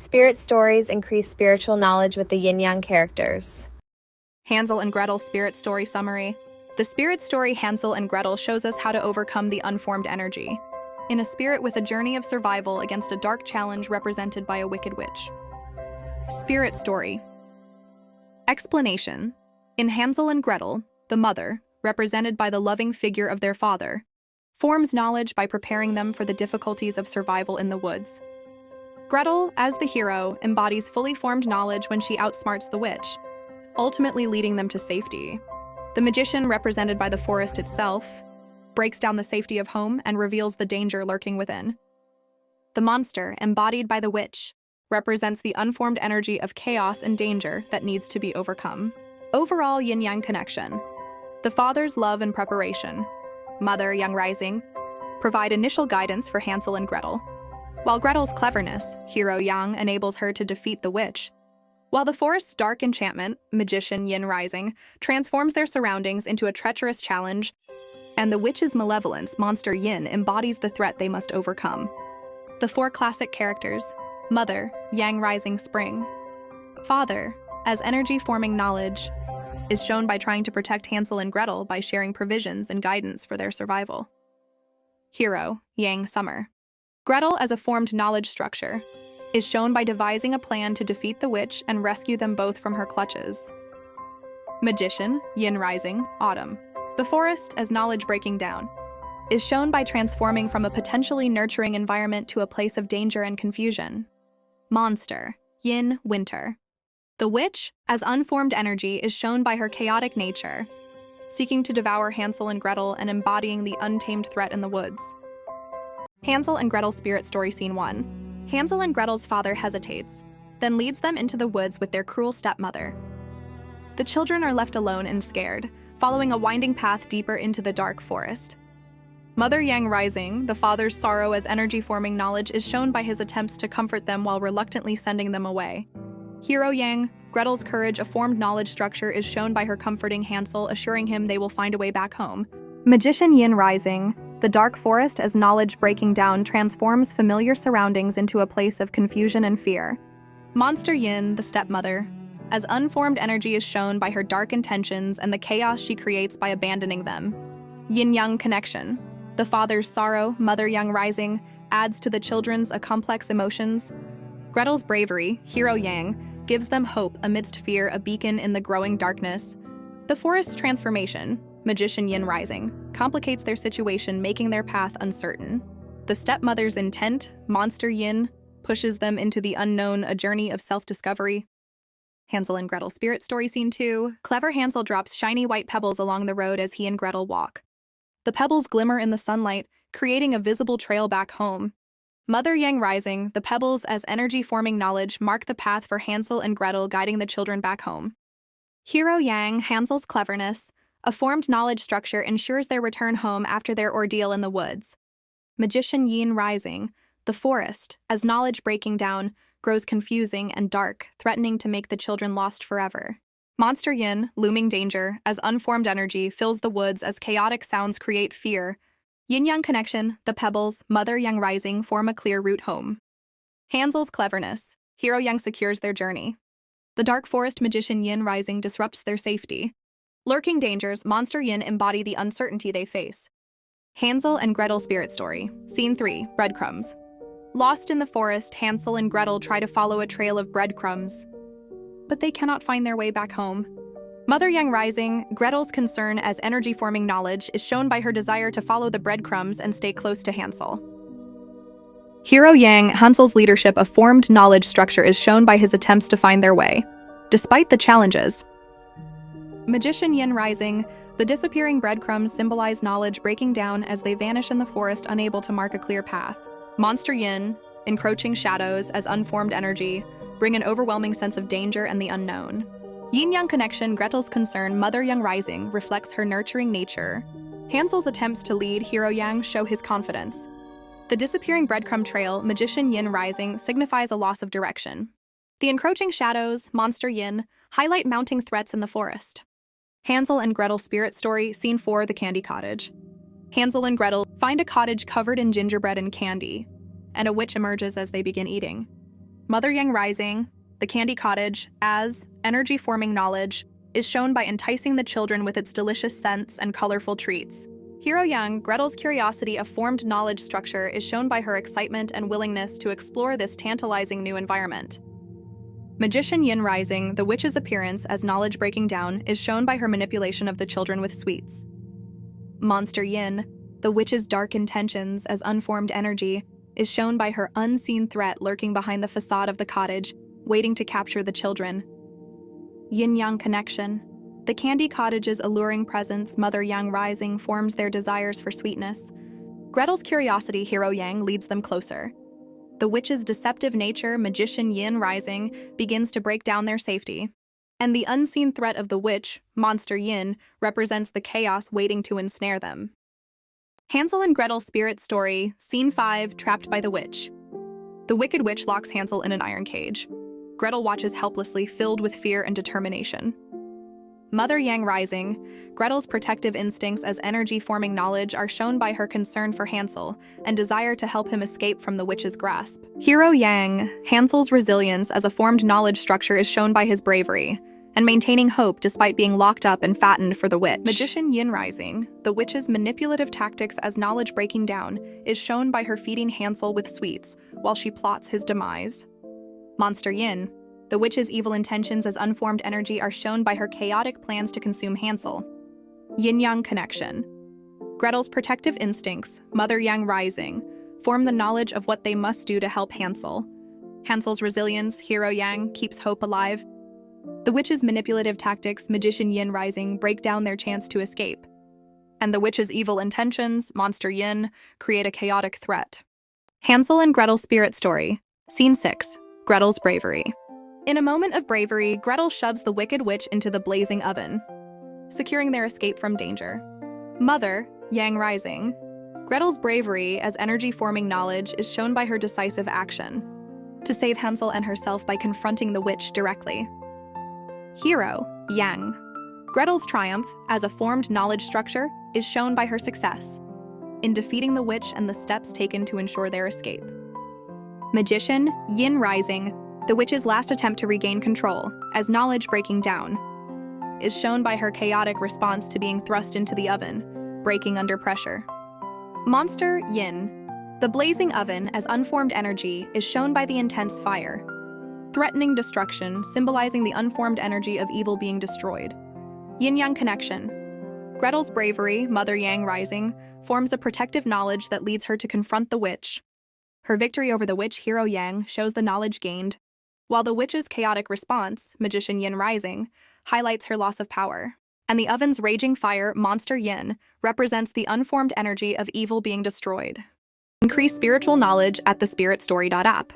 Spirit stories increase spiritual knowledge with the Yinyang characters. Hansel and Gretel Spirit Story Summary. The spirit story Hansel and Gretel shows us how to overcome the unformed energy, in a spirit with a journey of survival against a dark challenge represented by a wicked witch. Spirit Story. Explanation. In Hansel and Gretel, the mother, represented by the loving figure of their father, forms knowledge by preparing them for the difficulties of survival in the woods. Gretel, as the hero, embodies fully formed knowledge when she outsmarts the witch, ultimately leading them to safety. The magician, represented by the forest itself, breaks down the safety of home and reveals the danger lurking within. The monster, embodied by the witch, represents the unformed energy of chaos and danger that needs to be overcome. Overall yin-yang connection. The father's love and preparation, mother, young rising, provide initial guidance for Hansel and Gretel, while Gretel's cleverness, hero Yang, enables her to defeat the witch. While the forest's dark enchantment, magician Yin rising, transforms their surroundings into a treacherous challenge, and the witch's malevolence, monster Yin, embodies the threat they must overcome. The four classic characters: mother, Yang rising spring; father, as energy-forming knowledge, is shown by trying to protect Hansel and Gretel by sharing provisions and guidance for their survival. Hero, Yang summer. Gretel, as a formed knowledge structure, is shown by devising a plan to defeat the witch and rescue them both from her clutches. Magician, Yin rising, autumn. The forest, as knowledge breaking down, is shown by transforming from a potentially nurturing environment to a place of danger and confusion. Monster, Yin winter. The witch, as unformed energy, is shown by her chaotic nature, seeking to devour Hansel and Gretel and embodying the untamed threat in the woods. Hansel and Gretel Spirit Story Scene 1. Hansel and Gretel's father hesitates, then leads them into the woods with their cruel stepmother. The children are left alone and scared, following a winding path deeper into the dark forest. Mother Yang rising, the father's sorrow as energy-forming knowledge, is shown by his attempts to comfort them while reluctantly sending them away. Hero Yang, Gretel's courage, a formed knowledge structure, is shown by her comforting Hansel, assuring him they will find a way back home. Magician Yin rising, the dark forest, as knowledge breaking down, transforms familiar surroundings into a place of confusion and fear. Monster Yin, the stepmother, as unformed energy, is shown by her dark intentions and the chaos she creates by abandoning them. Yin-yang connection. The father's sorrow, mother Yang rising, adds to the children's complex emotions. Gretel's bravery, hero Yang, gives them hope amidst fear, a beacon in the growing darkness. The forest's transformation, magician Yin rising, complicates their situation, making their path uncertain. The stepmother's intent, monster Yin, pushes them into the unknown, a journey of self-discovery. Hansel and Gretel Spirit Story Scene 2. Clever Hansel drops shiny white pebbles along the road as he and Gretel walk. The pebbles glimmer in the sunlight, creating a visible trail back home. Mother Yang rising, the pebbles as energy-forming knowledge mark the path for Hansel and Gretel, guiding the children back home. Hero Yang, Hansel's cleverness, a formed knowledge structure, ensures their return home after their ordeal in the woods. Magician Yin rising, the forest, as knowledge breaking down, grows confusing and dark, threatening to make the children lost forever. Monster Yin, looming danger, as unformed energy, fills the woods as chaotic sounds create fear. Yin-yang connection, the pebbles, mother Yang rising, form a clear route home. Hansel's cleverness, hero Yang secures their journey. The dark forest, magician Yin rising, disrupts their safety. Lurking dangers, monster Yin embody the uncertainty they face. Hansel and Gretel Spirit Story. Scene 3. Breadcrumbs. Lost in the forest, Hansel and Gretel try to follow a trail of breadcrumbs, but they cannot find their way back home. Mother Yang rising, Gretel's concern as energy-forming knowledge, is shown by her desire to follow the breadcrumbs and stay close to Hansel. Hero Yang, Hansel's leadership of formed knowledge structure, is shown by his attempts to find their way, despite the challenges. Magician Yin rising, the disappearing breadcrumbs symbolize knowledge breaking down as they vanish in the forest, unable to mark a clear path. Monster Yin, encroaching shadows as unformed energy, bring an overwhelming sense of danger and the unknown. Yin-yang connection, Gretel's concern, mother Yang rising, reflects her nurturing nature. Hansel's attempts to lead hero Yang show his confidence. The disappearing breadcrumb trail, magician Yin rising, signifies a loss of direction. The encroaching shadows, monster Yin, highlight mounting threats in the forest. Hansel and Gretel Spirit Story Scene 4. The Candy Cottage. Hansel and Gretel find a cottage covered in gingerbread and candy, and a witch emerges as they begin eating. Mother Yang Rising, the Candy Cottage, as energy-forming knowledge, is shown by enticing the children with its delicious scents and colorful treats. Hero Yang, Gretel's curiosity of formed knowledge structure, is shown by her excitement and willingness to explore this tantalizing new environment. Magician Yin Rising, the witch's appearance as knowledge breaking down, is shown by her manipulation of the children with sweets. Monster Yin, the witch's dark intentions as unformed energy, is shown by her unseen threat lurking behind the facade of the cottage, waiting to capture the children. Yinyang connection. The Candy Cottage's alluring presence, Mother Yang Rising, forms their desires for sweetness. Gretel's curiosity, Hero Yang, leads them closer. The witch's deceptive nature, Magician Yin Rising, begins to break down their safety. And the unseen threat of the witch, Monster Yin, represents the chaos waiting to ensnare them. Hansel and Gretel Spirit Story, Scene 5, Trapped by the Witch. The wicked witch locks Hansel in an iron cage. Gretel watches helplessly, filled with fear and determination. Mother Yang Rising, Gretel's protective instincts as energy-forming knowledge are shown by her concern for Hansel and desire to help him escape from the witch's grasp. Hero Yang, Hansel's resilience as a formed knowledge structure, is shown by his bravery and maintaining hope despite being locked up and fattened for the witch. Magician Yin Rising, the witch's manipulative tactics as knowledge breaking down, is shown by her feeding Hansel with sweets while she plots his demise. Monster Yin, the witch's evil intentions as unformed energy, are shown by her chaotic plans to consume Hansel. Yin-Yang connection. Gretel's protective instincts, Mother Yang Rising, form the knowledge of what they must do to help Hansel. Hansel's resilience, Hero Yang, keeps hope alive. The witch's manipulative tactics, Magician Yin Rising, break down their chance to escape. And the witch's evil intentions, Monster Yin, create a chaotic threat. Hansel and Gretel Spirit Story, Scene 6, Gretel's Bravery. In a moment of bravery, Gretel shoves the wicked witch into the blazing oven, securing their escape from danger. Mother Yang Rising, Gretel's bravery as energy-forming knowledge is shown by her decisive action to save Hansel and herself by confronting the witch directly. Hero Yang, Gretel's triumph as a formed knowledge structure is shown by her success in defeating the witch and the steps taken to ensure their escape. Magician Yin Rising, the witch's last attempt to regain control as knowledge breaking down, is shown by her chaotic response to being thrust into the oven, breaking under pressure. Monster Yin, the blazing oven as unformed energy, is shown by the intense fire, threatening destruction, symbolizing the unformed energy of evil being destroyed. Yin-Yang connection. Gretel's bravery, Mother Yang Rising, forms a protective knowledge that leads her to confront the witch. Her victory over the witch, Hero Yang, shows the knowledge gained, while the witch's chaotic response, Magician Yin Rising, highlights her loss of power. And the oven's raging fire, Monster Yin, represents the unformed energy of evil being destroyed. Increase spiritual knowledge at TheSpiritStory.app.